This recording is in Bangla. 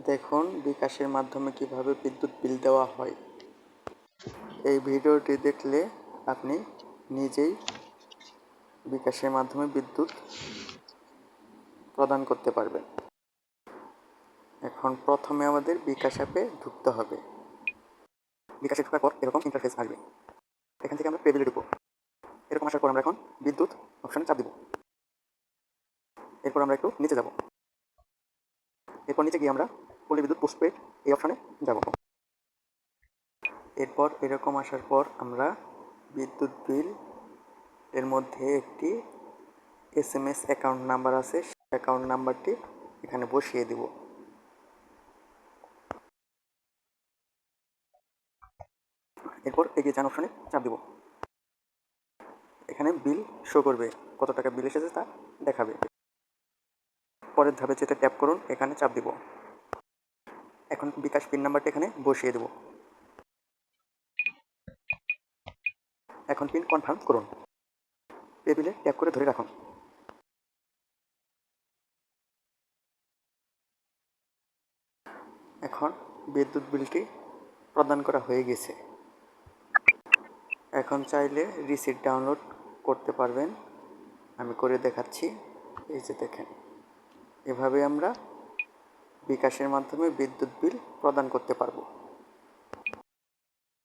দেখুন বিকাশের মাধ্যমে কিভাবে বিদ্যুৎ বিল দেওয়া হয়। এই ভিডিওটি দেখলে আপনি নিজেই বিকাশের মাধ্যমে বিদ্যুৎ প্রদান করতে পারবেন। এখন প্রথমে আমাদের বিকাশ অ্যাপে ঢুকতে হবে। বিকাশে ঢোকার পর এরকম ইন্টারফেস আসবে। এখান থেকে আমরা পেবিলে ঢুকবো। এরকম আসার পর আমরা এখন বিদ্যুৎ অপশানে চাপ দিব। এরপর আমরা একটু নিচে যাব। এরপর নিচে গিয়ে আমরা পল্লী বিদ্যুৎ পোস্টপেড এই অপশানে যাব। এরপর এরকম আসার পর আমরা বিদ্যুৎ বিল এর মধ্যে একটি SMS অ্যাকাউন্ট নাম্বার আছে, সেই অ্যাকাউন্ট নাম্বারটি এখানে বসিয়ে দিব। এরপর এগিয়ে যান অপশানে চাপ দিব। এখানে বিল শো করবে, কত টাকা বিল এসেছে তা দেখাবে। পরের ধাপে যেতে ট্যাপ করুন, এখানে চাপ দিব। এখন বিকাশ পিন নাম্বারটি এখানে বসিয়ে দেব। এখন পিন কনফার্ম করুন। পে বিলে ট্যাপ করে ধরে রাখুন। এখন বিদ্যুৎ বিলটি প্রদান করা হয়ে গেছে। এখন চাইলে রিসিট ডাউনলোড করতে পারবেন। আমি করে দেখাচ্ছি। এই যে দেখেন, এভাবে আমরা বিকাশের মাধ্যমে বিদ্যুৎ বিল প্রদান করতে পারবো।